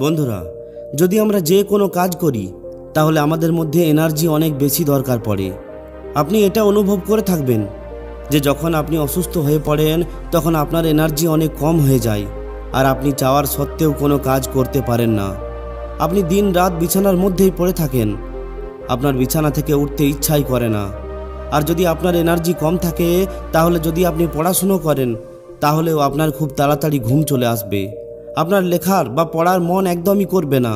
বন্ধুরা, যদি আমরা যে কোনো কাজ করি তাহলে আমাদের মধ্যে এনার্জি অনেক বেশি দরকার পড়ে। আপনি এটা অনুভব করে থাকবেন যে যখন আপনি অসুস্থ হয়ে পড়েন তখন আপনার এনার্জি অনেক কম হয়ে যায় আর আপনি চাওয়ার সত্ত্বেও কোনো কাজ করতে পারেন না। আপনি দিন রাত বিছানার মধ্যেই পড়ে থাকেন, আপনার বিছানা থেকে উঠতে ইচ্ছাই করে না। আর যদি আপনার এনার্জি কম থাকে তাহলে যদি আপনি পড়াশুনো করেন তাহলেও আপনার খুব তাড়াতাড়ি ঘুম চলে আসবে। আপনার লেখার বা পড়ার মন একদমই করবে না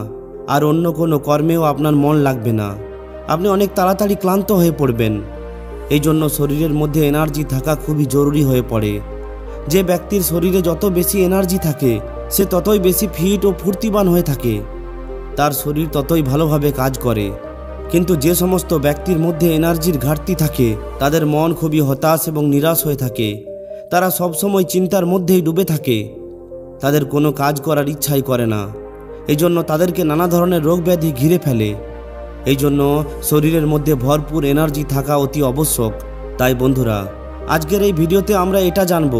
আর অন্য কোনো কর্মেও আপনার মন লাগবে না। আপনি অনেক তাড়াতাড়ি ক্লান্ত হয়ে পড়বেন। এই জন্য শরীরের মধ্যে এনার্জি থাকা খুবই জরুরি হয়ে পড়ে। যে ব্যক্তির শরীরে যত বেশি এনার্জি থাকে সে ততই বেশি ফিট ও ফুর্তিবান হয়ে থাকে, তার শরীর ততই ভালোভাবে কাজ করে। কিন্তু যে সমস্ত ব্যক্তির মধ্যে এনার্জির ঘাটতি থাকে তাদের মন খুবই হতাশ এবং নিরাশ হয়ে থাকে। তারা সবসময় চিন্তার মধ্যেই ডুবে থাকে, তাদের কোনো কাজ করার ইচ্ছাই করে না। এই জন্য তাদেরকে নানা ধরনের রোগ ব্যাধি ঘিরে ফেলে। এই জন্য শরীরের মধ্যে ভরপুর এনার্জি থাকা অতি আবশ্যক। তাই বন্ধুরা, আজকের এই ভিডিওতে আমরা এটা জানব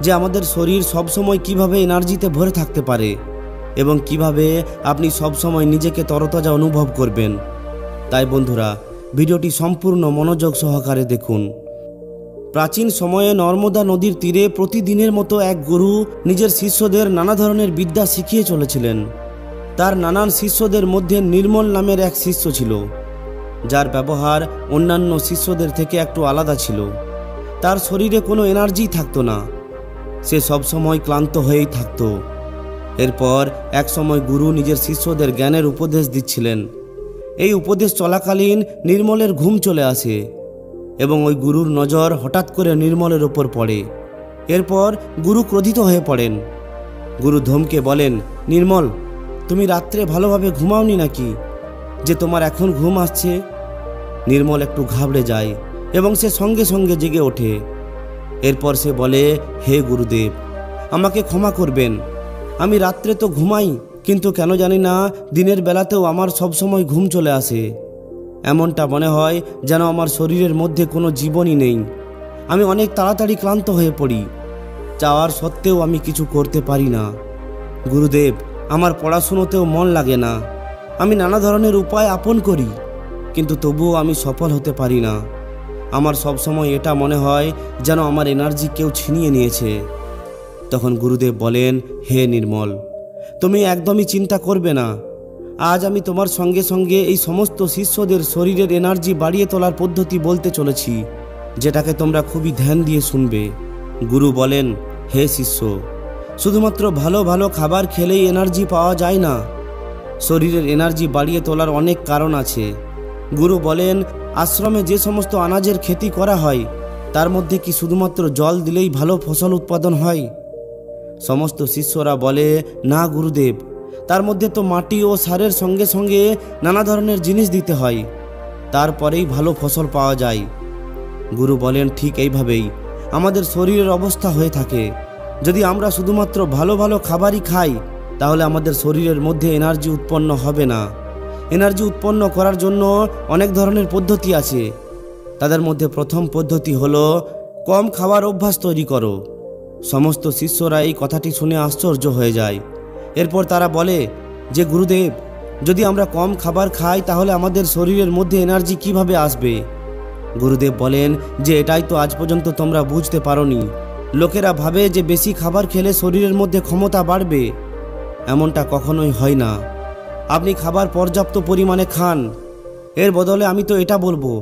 যে আমাদের শরীর সবসময় কিভাবে এনার্জিতে ভরে থাকতে পারে এবং কিভাবে আপনি সবসময় নিজেকে তরতাজা অনুভব করবেন। তাই বন্ধুরা, ভিডিওটি সম্পূর্ণ মনোযোগ সহকারে দেখুন। প্রাচীন সময়ে নর্মদা নদীর তীরে প্রতিদিনের মতো এক গুরু নিজের শিষ্যদের নানা ধরনের বিদ্যা শিখিয়ে চলেছিলেন। তার নানান শিষ্যদের মধ্যে নির্মল নামের এক শিষ্য ছিল, যার ব্যবহার অন্যান্য শিষ্যদের থেকে একটু আলাদা ছিল। তার শরীরে কোনো এনার্জি থাকতো না, সে সবসময় ক্লান্ত হয়েই থাকত। এরপর এক সময় গুরু নিজের শিষ্যদের জ্ঞানের উপদেশ দিচ্ছিলেন। এই উপদেশ চলাকালীন নির্মলের ঘুম চলে আসে এবং ওই গুরুর নজর হঠাৎ করে নির্মলের ওপর পড়ে। এরপর গুরু ক্রোধিত হয়ে পড়েন। গুরু ধমকে বলেন, নির্মল, তুমি রাত্রে ভালোভাবে ঘুমাওনি নাকি যে তোমার এখন ঘুম আসছে? নির্মল একটু ঘাবড়ে যায় এবং সে সঙ্গে সঙ্গে জেগে ওঠে। এরপর সে বলে, হে গুরুদেব, আমাকে ক্ষমা করবেন। আমি রাত্রে তো ঘুমাই, কিন্তু কেন জানি না দিনের বেলাতেও আমার সবসময় ঘুম চলে আসে। এমনটা মনে হয় যেন আমার শরীরের মধ্যে কোনো জীবনই নেই। আমি অনেক তাড়াতাড়ি ক্লান্ত হয়ে পড়ি, চাওয়ার সত্ত্বেও আমি কিছু করতে পারি না। গুরুদেব, আমার পড়াশুনোতেও মন লাগে না। আমি নানা ধরনের উপায় আপন করি, কিন্তু তবুও আমি সফল হতে পারি না। আমার সবসময় এটা মনে হয় যেন আমার এনার্জি কেউ ছিনিয়ে নিয়েছে। তখন গুরুদেব বলেন, হে নির্মল, তুমি একদমই চিন্তা করবে না। আজ আমি তোমার সঙ্গে সঙ্গে এই সমস্ত শিষ্যদের শরীরের এনার্জি বাড়িয়ে তোলার পদ্ধতি বলতে চলেছি, যেটাকে তোমরা খুবই ধ্যান দিয়ে শুনবে। গুরু বলেন, হে শিষ্য, শুধুমাত্র ভালো ভালো খাবার খেলেই এনার্জি পাওয়া যায় না। শরীরের এনার্জি বাড়িয়ে তোলার অনেক কারণ আছে। গুরু বলেন, আশ্রমে যে সমস্ত আনাজের খেতি করা হয় তার মধ্যে কি শুধুমাত্র জল দিলেই ভালো ফসল উৎপাদন হয়? সমস্ত শিষ্যরা বলে, না গুরুদেব, তার মধ্যে তো মাটি ও সারের সঙ্গে সঙ্গে নানা ধরনের জিনিস দিতে হয়, তারপরেই ভালো ফসল পাওয়া যায়। গুরু বলেন, ঠিক এইভাবেই আমাদের শরীরের অবস্থা হয়ে থাকে। যদি আমরা শুধুমাত্র ভালো ভালো খাবারই খাই তাহলে আমাদের শরীরের মধ্যে এনার্জি উৎপন্ন হবে না। এনার্জি উৎপন্ন করার জন্য অনেক ধরনের পদ্ধতি আছে। তাদের মধ্যে প্রথম পদ্ধতি হলো কম খাবার অভ্যাস তৈরি করো। সমস্ত শিষ্যরা এই কথাটি শুনে আশ্চর্য হয়ে যায়। এরপর তারা বলে যে, গুরুদেব, যদি আমরা কম খাবার খাই তাহলে আমাদের শরীরের মধ্যে এনার্জি কিভাবে আসবে? গুরুদেব বলেন যে, এটাই তো আজ পর্যন্ত তোমরা বুঝতে পারোনি। লোকেরা ভাবে যে বেশি খাবার খেলে শরীরের মধ্যে ক্ষমতা বাড়বে। এমনটা কখনোই হয় না। আপনি খাবার পর্যাপ্ত পরিমাণে খান। এর বদলে আমি তো এটা বলবো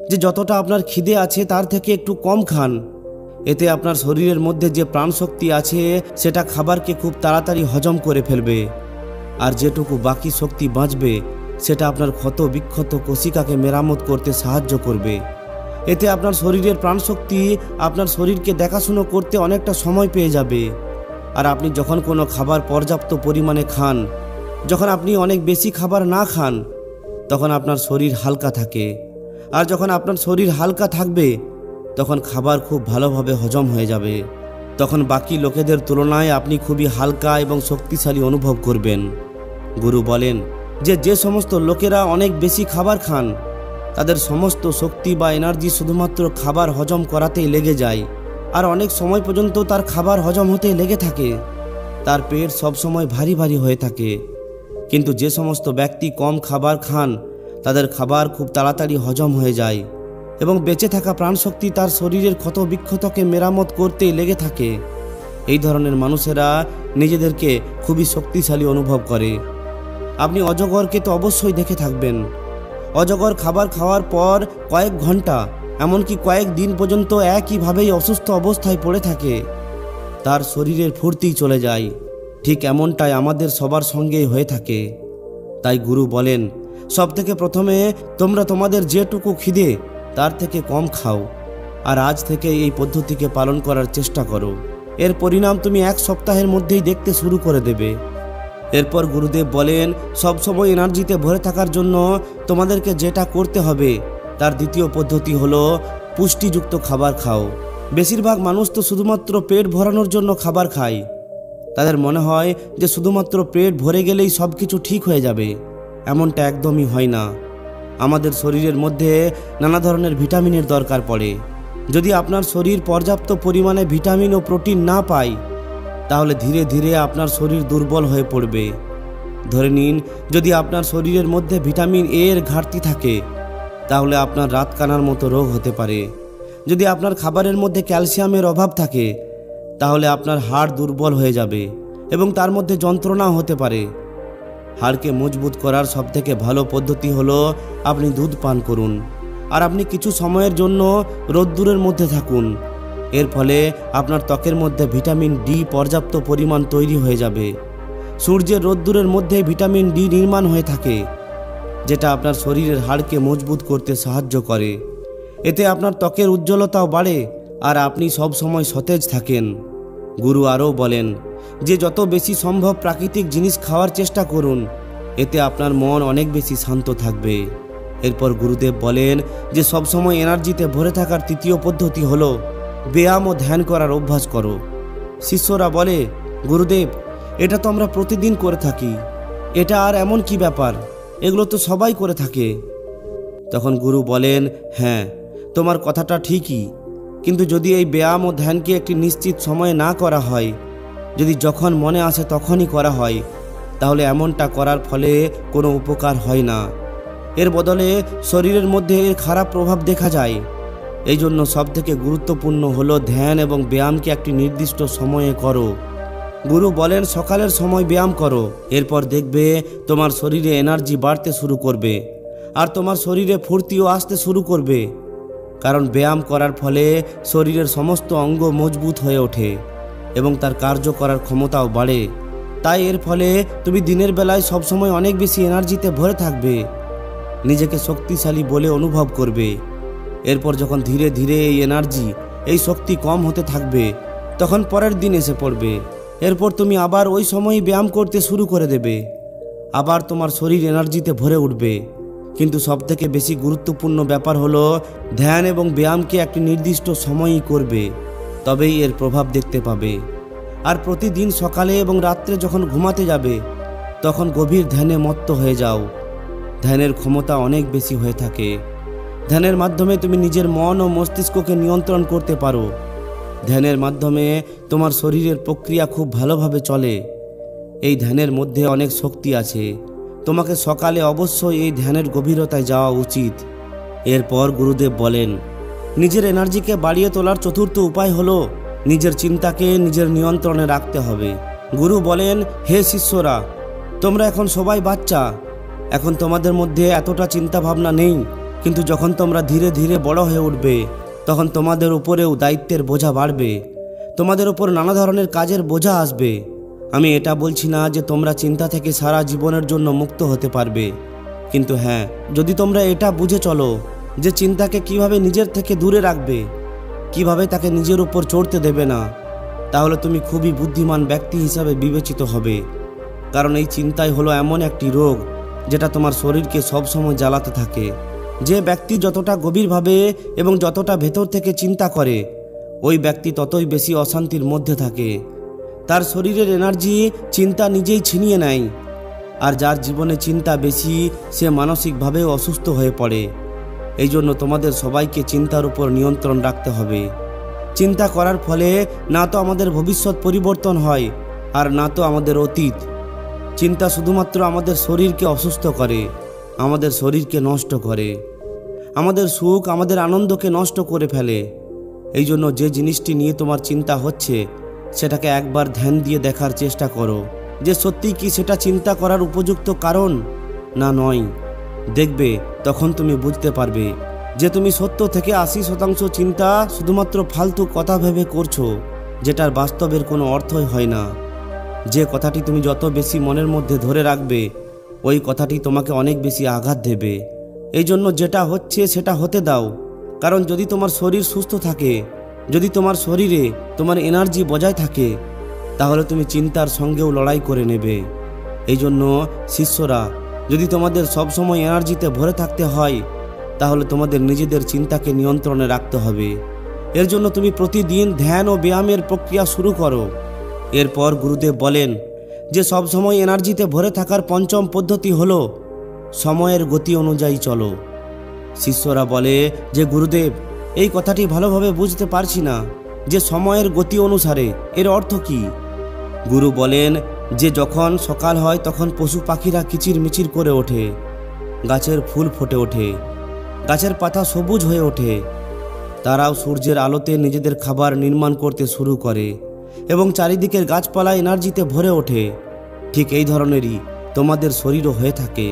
যে যতটা আপনার খিদে আছে তার থেকে একটু কম খান। এতে আপনার শরীরের মধ্যে যে প্রাণশক্তি আছে সেটা খাবারকে খুব তাড়াতাড়ি হজম করে ফেলবে, আর যেটুকু বাকি শক্তি বাঁচবে সেটা আপনার ক্ষত বিক্ষত কোশিকাকে মেরামত করতে সাহায্য করবে। এতে আপনার শরীরের প্রাণশক্তি আপনার শরীরকে দেখাশুনো করতে অনেকটা সময় পেয়ে যাবে। আর আপনি যখন কোনো খাবার পর্যাপ্ত পরিমাণে খান, যখন আপনি অনেক বেশি খাবার না খান, তখন আপনার শরীর হালকা থাকে। আর যখন আপনার শরীর হালকা থাকবে তখন খাবার খুব ভালোভাবে হজম হয়ে যাবে। তখন বাকি লোকেদের তুলনায় আপনি খুবই হালকা এবং শক্তিশালী অনুভব করবেন। গুরু বলেন যে যে সমস্ত লোকেরা অনেক বেশি খাবার খান তাদের সমস্ত শক্তি বা এনার্জি শুধুমাত্র খাবার হজম করাতেই লেগে যায়, আর অনেক সময় পর্যন্ত তার খাবার হজম হতে লেগে থাকে। তার পেট সবসময় ভারী ভারী হয়ে থাকে। কিন্তু যে সমস্ত ব্যক্তি কম খাবার খান তাদের খাবার খুব তাড়াতাড়ি হজম হয়ে যায় এবং বেঁচে থাকা প্রাণশক্তি তার শরীরের ক্ষত বিক্ষতকে মেরামত করতেই লেগে থাকে। এই ধরনের মানুষেরা নিজেদেরকে খুবই শক্তিশালী অনুভব করে। আপনি অজগরকে তো অবশ্যই দেখে থাকবেন। অজগর খাবার খাওয়ার পর কয়েক ঘন্টা এমনকি কয়েক দিন পর্যন্ত একইভাবেই অসুস্থ অবস্থায় পড়ে থাকে, তার শরীরের ফুর্তি চলে যায়। ঠিক এমনটাই আমাদের সবার সঙ্গেই হয়ে থাকে। তাই গুরু বলেন, সবথেকে প্রথমে তোমরা তোমাদের যেটুকু খিদে তার থেকে কম খাও, আর আজ থেকে এই পদ্ধতিকে পালন করার চেষ্টা করো। এর পরিণাম তুমি 1 সপ্তাহের মধ্যেই দেখতে শুরু করে দেবে। এরপর গুরুদেব বলেন, সবসময় এনার্জিতে ভরে থাকার জন্য তোমাদেরকে যেটা করতে হবে তার দ্বিতীয় পদ্ধতি হলো পুষ্টিযুক্ত খাবার খাও। বেশিরভাগ মানুষ তো শুধুমাত্র পেট ভরানোর জন্য খাবার খায়। তাদের মনে হয় যে শুধুমাত্র পেট ভরে গেলেই সব কিছু ঠিক হয়ে যাবে। এমনটা একদমই হয় না। আমাদের শরীরের মধ্যে নানা ধরনের ভিটামিনের দরকার পড়ে। যদি আপনার শরীর পর্যাপ্ত পরিমাণে ভিটামিন ও প্রোটিন না পায় তাহলে ধীরে ধীরে আপনার শরীর দুর্বল হয়ে পড়বে। ধরে নিন, যদি আপনার শরীরের মধ্যে ভিটামিন এ এর ঘাটতি থাকে তাহলে আপনার রাতকানার মতো রোগ হতে পারে। যদি আপনার খাবারের মধ্যে ক্যালসিয়ামের অভাব থাকে তাহলে আপনার হাড় দুর্বল হয়ে যাবে এবং তার মধ্যে যন্ত্রণাও হতে পারে। হাড়কে মজবুত করার সবথেকে ভালো পদ্ধতি হলো আপনি দুধ পান করুন আর আপনি কিছু সময়ের জন্য রোদ্দুরের মধ্যে থাকুন। এর ফলে আপনার ত্বকের মধ্যে ভিটামিন ডি পর্যাপ্ত পরিমাণ তৈরি হয়ে যাবে। সূর্যের রোদ্দুরের মধ্যে ভিটামিন ডি নির্মাণ হয়ে থাকে, যেটা আপনার শরীরের হাড়কে মজবুত করতে সাহায্য করে। এতে আপনার ত্বকের উজ্জ্বলতাও বাড়ে আর আপনি সব সময় সতেজ থাকেন। গুরু আরও বলেন যে যত বেশি সম্ভব প্রাকৃতিক জিনিস খাওয়ার চেষ্টা করুন, এতে আপনার মন অনেক বেশি শান্ত থাকবে। এরপর গুরুদেব বলেন যে সবসময় এনার্জিতে ভরে থাকার তৃতীয় পদ্ধতি হলো ব্যায়াম ও ধ্যান করার অভ্যাস করো। শিষ্যরা বলে, গুরুদেব, এটা তো আমরা প্রতিদিন করে থাকি, এটা আর এমন কি ব্যাপার, এগুলো তো সবাই করে থাকে। তখন গুরু বলেন, হ্যাঁ, তোমার কথাটা ঠিকই, কিন্তু যদি এই ব্যায়াম ও ধ্যানকে একটি নিশ্চিত সময়ে না করা হয়, যদি যখন মনে আসে তখনই করা হয়, তাহলে এমনটা করার ফলে কোনো উপকার হয় না। এর বদলে শরীরের মধ্যে এর খারাপ প্রভাব দেখা যায়। এই জন্য সবথেকে গুরুত্বপূর্ণ হলো ধ্যান এবং ব্যায়ামকে একটি নির্দিষ্ট সময়ে করো। গুরু বলেন সকালের সময় ব্যায়াম করো, এরপর দেখবে তোমার শরীরে এনার্জি বাড়তে শুরু করবে আর তোমার শরীরে ফুর্তিও আসতে শুরু করবে। কারণ ব্যায়াম করার ফলে শরীরের সমস্ত অঙ্গ মজবুত হয়ে ওঠে এবং তার কার্য করার ক্ষমতাও বাড়ে। তাই এর ফলে তুমি দিনের বেলায় সবসময় অনেক বেশি এনার্জিতে ভরে থাকবে, নিজেকে শক্তিশালী বলে অনুভব করবে। এরপর যখন ধীরে ধীরে এই এনার্জি, এই শক্তি কম হতে থাকবে, তখন পরের দিন এসে পড়বে। এরপর তুমি আবার ওই সময়ই ব্যায়াম করতে শুরু করে দেবে, আবার তোমার শরীর এনার্জিতে ভরে উঠবে। কিন্তু সবথেকে বেশি গুরুত্বপূর্ণ ব্যাপার হলো ধ্যান এবং ব্যায়ামকে একটি নির্দিষ্ট সময়ই করবে, তবেই এর প্রভাব দেখতে পাবে। আর প্রতিদিন সকালে এবং রাত্রে যখন ঘুমাতে যাবে তখন গভীর ধ্যানে মত্ত হয়ে যাও। ধ্যানের ক্ষমতা অনেক বেশি হয়ে থাকে। ধ্যানের মাধ্যমে তুমি নিজের মন ও মস্তিষ্ককে নিয়ন্ত্রণ করতে পারো। ধ্যানের মাধ্যমে তোমার শরীরের প্রক্রিয়া খুব ভালোভাবে চলে। এই ধ্যানের মধ্যে অনেক শক্তি আছে। তোমাকে সকালে অবশ্যই এই ধ্যানের গভীরতায় যাওয়া উচিত। এরপর গুরুদেব বলেন, নিজের এনার্জিকে বাড়িয়ে তোলার চতুর্থ উপায় হলো নিজের চিন্তাকে নিজের নিয়ন্ত্রণে রাখতে হবে। গুরু বলেন, হে শিষ্যরা, তোমরা এখন সবাই বাচ্চা, এখন তোমাদের মধ্যে এতটা চিন্তা ভাবনা নেই, কিন্তু যখন তোমরা ধীরে ধীরে বড় হয়ে উঠবে তখন তোমাদের উপরেও দায়িত্বের বোঝা বাড়বে, তোমাদের উপর নানা ধরনের কাজের বোঝা আসবে। আমি এটা বলছি না যে তোমরা চিন্তা থেকে সারা জীবনের জন্য মুক্ত হতে পারবে, কিন্তু হ্যাঁ, যদি তোমরা এটা বুঝে চলো যে চিন্তাকে কিভাবে নিজের থেকে দূরে রাখবে, কিভাবে তাকে নিজের উপর চড়তে দেবে না, তাহলে তুমি খুবই বুদ্ধিমান ব্যক্তি হিসাবে বিবেচিত হবে। কারণ এই চিন্তাই হলো এমন একটি রোগ যেটা তোমার শরীরকে সবসময় জ্বালাতে থাকে। যে ব্যক্তি যতটা গভীরভাবে এবং যতটা ভেতর থেকে চিন্তা করে, ওই ব্যক্তি ততই বেশি অশান্তির মধ্যে থাকে। তার শরীরের এনার্জি চিন্তা নিজেই ছিনিয়ে নেয়। আর যার জীবনে চিন্তা বেশি, সে মানসিকভাবেও অসুস্থ হয়ে পড়ে। এই জন্য তোমাদের সবাইকে চিন্তার উপর নিয়ন্ত্রণ রাখতে হবে। চিন্তা করার ফলে না তো আমাদের ভবিষ্যৎ পরিবর্তন হয় আর না তো আমাদের অতীত। চিন্তা শুধুমাত্র আমাদের শরীরকে অসুস্থ করে, আমাদের শরীরকে নষ্ট করে, আমাদের সুখ, আমাদের আনন্দকে নষ্ট করে ফেলে। এই জন্য যে জিনিসটি নিয়ে তোমার চিন্তা হচ্ছে সেটাকে একবার ধ্যান দিয়ে দেখার চেষ্টা করো যে সত্যিই কি সেটা চিন্তা করার উপযুক্ত কারণ না নয়। দেখবে তখন তুমি বুঝতে পারবে যে তুমি 70 থেকে 80% চিন্তা শুধুমাত্র ফালতু কথা ভেবে করছো, যেটার বাস্তবের কোনো অর্থই হয় না। যে কথাটি তুমি যত বেশি মনের মধ্যে ধরে রাখবে ওই কথাটি তোমাকে অনেক বেশি আঘাত দেবে। এই জন্য যেটা হচ্ছে সেটা হতে দাও। কারণ যদি তোমার শরীর সুস্থ থাকে, যদি তোমার শরীরে তোমার এনার্জি বজায় থাকে, তাহলে তুমি চিন্তার সঙ্গেও লড়াই করে নেবে। এই জন্য শিষ্যরা, যদি তোমাদের সবসময় এনার্জিতে ভরে থাকতে হয় তাহলে তোমাদের নিজেদের চিন্তাকে নিয়ন্ত্রণে রাখতে হবে। এর জন্য তুমি প্রতিদিন ধ্যান ও ব্যায়ামের প্রক্রিয়া শুরু করো। এরপর গুরুদেব বলেন যে সবসময় এনার্জিতে ভরে থাকার পঞ্চম পদ্ধতি হলো সময়ের গতি অনুযায়ী চলো। শিষ্যরা বলে যে গুরুদেব, এই কথাটি ভালোভাবে বুঝতে পারছি না যে সময়ের গতি অনুসারে এর অর্থ কি। গুরু বলেন যে যখন সকাল হয় তখন পশু পাখিরা কিচিরমিচির করে ওঠে, গাছের ফুল ফুটে ওঠে, গাছের পাতা সবুজ হয়ে ওঠে, তারাও সূর্যের আলোতে নিজেদের খাবার নির্মাণ করতে শুরু করে এবং চারিদিকের গাছপালা এনার্জিতে ভরে ওঠে। ঠিক এই ধরনেরই তোমাদের শরীরও হয়ে থাকে।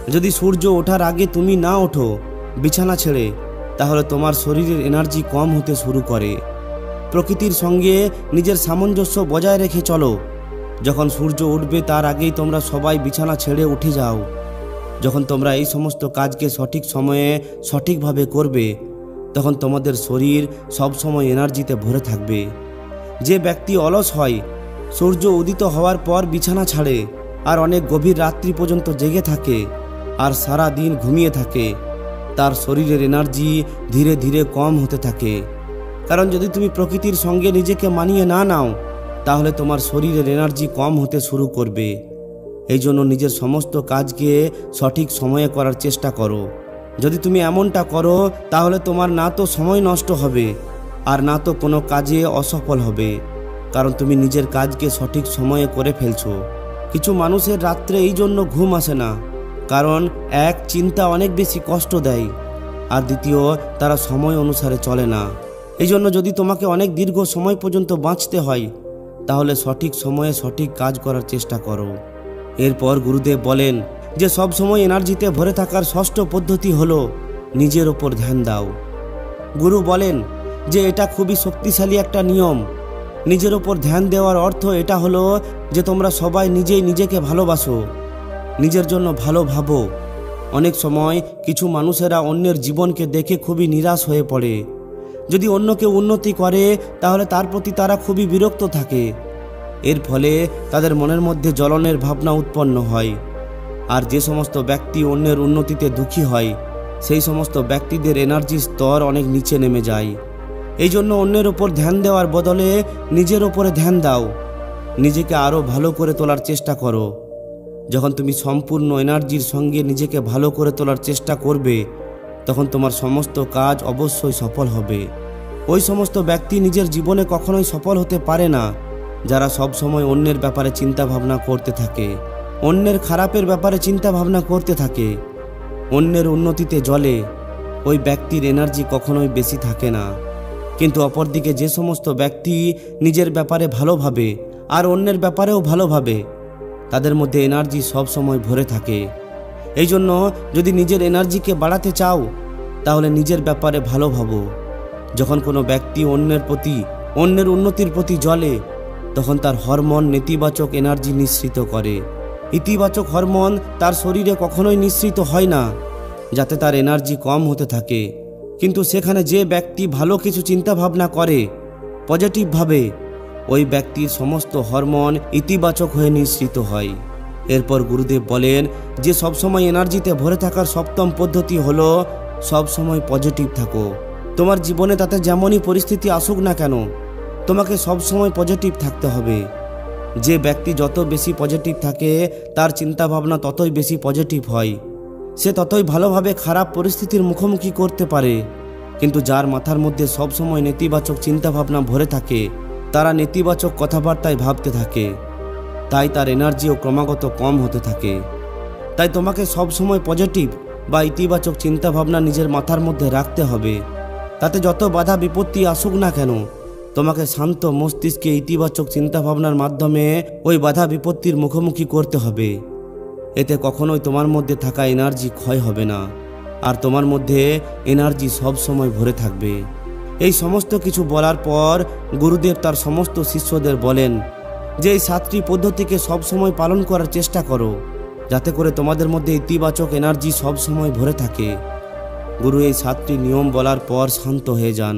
যদি সূর্য ওঠার আগে তুমি না ওঠো বিছানা ছেড়ে, তাহলে তোমার শরীরের এনার্জি কম হতে শুরু করে। প্রকৃতির সঙ্গে নিজের সামঞ্জস্য বজায় রেখে চলো। যখন সূর্য উঠবে তার আগেই তোমরা সবাই বিছানা ছেড়ে উঠে যাও। যখন তোমরা এই সমস্ত কাজকে সঠিক সময়ে সঠিকভাবে করবে তখন তোমাদের শরীর সবসময় এনার্জিতে ভরে থাকবে। যে ব্যক্তি অলস হয়, সূর্য উদিত হওয়ার পর বিছানা ছাড়ে আর অনেক গভীর রাত্রি পর্যন্ত জেগে থাকে আর সারা দিন ঘুমিয়ে থাকে, তার শরীরের এনার্জি ধীরে ধীরে কম হতে থাকে। কারণ যদি তুমি প্রকৃতির সঙ্গে নিজেকে মানিয়ে না নাও তাহলে তোমার শরীরের এনার্জি কম হতে শুরু করবে। এই জন্য নিজের সমস্ত কাজকে সঠিক সময়ে করার চেষ্টা করো। যদি তুমি এমনটা করো তাহলে তোমার না তো সময় নষ্ট হবে আর না তো কোনো কাজে অসফল হবে, কারণ তুমি নিজের কাজকে সঠিক সময়ে করে ফেলছো। কিছু মানুষের রাত্রে এই জন্য ঘুম আসে না, কারণ এক, চিন্তা অনেক বেশি কষ্ট দেয়, আর দ্বিতীয়, তারা সময় অনুসারে চলে না। এই জন্য যদি তোমাকে অনেক দীর্ঘ সময় পর্যন্ত বাঁচতে হয় তাহলে সঠিক সময়ে সঠিক কাজ করার চেষ্টা করো। এরপর গুরুদেব বলেন যে সব সময় এনার্জিতে ভরে থাকার ষষ্ঠ পদ্ধতি হলো নিজের ওপর ধ্যান দাও। গুরু বলেন যে এটা খুবই শক্তিশালী একটা নিয়ম। নিজের ওপর ধ্যান দেওয়ার অর্থ এটা হলো যে তোমরা সবাই নিজেই নিজেকে ভালোবাসো, নিজের জন্য ভালো ভাবো। অনেক সময় কিছু মানুষেরা অন্যের জীবনকে দেখে খুবই নিরাশ হয়ে পড়ে। যদি অন্য কেউ উন্নতি করে তাহলে তার প্রতি তারা খুবই বিরক্ত থাকে। এর ফলে তাদের মনের মধ্যে জ্বলনের ভাবনা উৎপন্ন হয়। আর যে সমস্ত ব্যক্তি অন্যের উন্নতিতে দুঃখী হয় সেই সমস্ত ব্যক্তিদের এনার্জির স্তর অনেক নিচে নেমে যায়। এই জন্য অন্যের ওপর ধ্যান দেওয়ার বদলে নিজের ওপরে ধ্যান দাও। নিজেকে আরও ভালো করে তোলার চেষ্টা করো। যখন তুমি সম্পূর্ণ এনার্জির সঙ্গে নিজেকে ভালো করে তোলার চেষ্টা করবে তখন তোমার সমস্ত কাজ অবশ্যই সফল হবে। ওই সমস্ত ব্যক্তি নিজের জীবনে কখনোই সফল হতে পারে না যারা সব সময় অন্যের ব্যাপারে চিন্তা ভাবনা করতে থাকে, অন্যের খারাপের ব্যাপারে চিন্তা ভাবনা করতে থাকে, অন্যের উন্নতিতে জ্বলে। ওই ব্যক্তির এনার্জি কখনোই বেশি থাকে না। কিন্তু অপরদিকে যে সমস্ত ব্যক্তি নিজের ব্যাপারে ভালো ভাবে আর অন্যের ব্যাপারেও ভালো ভাবে তাদের মধ্যে এনার্জি সব সময় ভরে থাকে। এই জন্য যদি নিজের এনার্জিকে বাড়াতে চাও তাহলে নিজের ব্যাপারে ভালো ভাবো। যখন কোনো ব্যক্তি অন্যের প্রতি, অন্যের উন্নতির প্রতি জ্বলে তখন তার হরমোন নেতিবাচক এনার্জি নিঃসৃত করে। ইতিবাচক হরমোন তার শরীরে কখনোই নিঃসৃত হয় না, যাতে তার এনার্জি কম হতে থাকে। কিন্তু সেখানে যে ব্যক্তি ভালো কিছু চিন্তা ভাবনা করে পজিটিভভাবে, ওই ব্যক্তির সমস্ত হরমোন ইতিবাচক হয়ে নিঃসৃত হয়। এরপর গুরুদেব বলেন যে সবসময় এনার্জিতে ভরে থাকার সপ্তম পদ্ধতি হলো সবসময় পজিটিভ থাকো। তোমার জীবনে তাতে যেমনই পরিস্থিতি আসুক না কেন তোমাকে সবসময় পজিটিভ থাকতে হবে। যে ব্যক্তি যত বেশি পজিটিভ থাকে তার চিন্তাভাবনা ততই বেশি পজিটিভ হয়। সে ততই ভালোভাবে খারাপ পরিস্থিতির মুখোমুখি করতে পারে। কিন্তু যার মাথার মধ্যে সবসময় নেতিবাচক চিন্তাভাবনা ভরে থাকে তারা নেতিবাচক কথাবার্তায় ভাবতে থাকে। তাই তার এনার্জিও ক্রমাগত কম হতে থাকে। তাই তোমাকে সবসময় পজিটিভ বা ইতিবাচক চিন্তাভাবনা নিজের মাথার মধ্যে রাখতে হবে। তাতে যত বাধা বিপত্তি আসুক না কেন, তোমাকে শান্ত মস্তিষ্কে ইতিবাচক চিন্তাভাবনার মাধ্যমে ওই বাধা বিপত্তির মুখোমুখি করতে হবে। এতে কখনোই তোমার মধ্যে থাকা এনার্জি ক্ষয় হবে না, আর তোমার মধ্যে এনার্জি সব সময় ভরে থাকবে। এই সমস্ত কিছু বলার পর গুরুদেব তার সমস্ত শিষ্যদের বলেন যে এই 7টি পদ্ধতিকে সবসময় পালন করার চেষ্টা করো, যাতে করে তোমাদের মধ্যে ইতিবাচক এনার্জি সব সময় ভরে থাকে। গুরু এই 7টি নিয়ম বলার পর শান্ত হয়ে যান।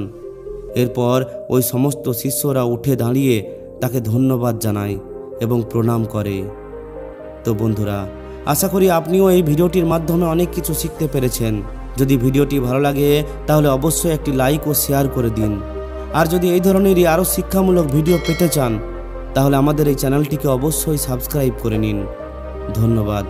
এরপর ওই সমস্ত শিষ্যরা উঠে দাঁড়িয়ে তাকে ধন্যবাদ জানায় এবং প্রণাম করে। তো বন্ধুরা, আশা করি আপনিও এই ভিডিওটির মাধ্যমে অনেক কিছু শিখতে পেরেছেন। যদি ভিডিওটি ভালো লাগে তাহলে অবশ্যই একটি লাইক ও শেয়ার করে দিন। আর যদি এই ধরনেরই আরও শিক্ষামূলক ভিডিও পেতে চান তাহলে আমাদের এই চ্যানেলটিকে অবশ্যই সাবস্ক্রাইব করে নিন। ধন্যবাদ।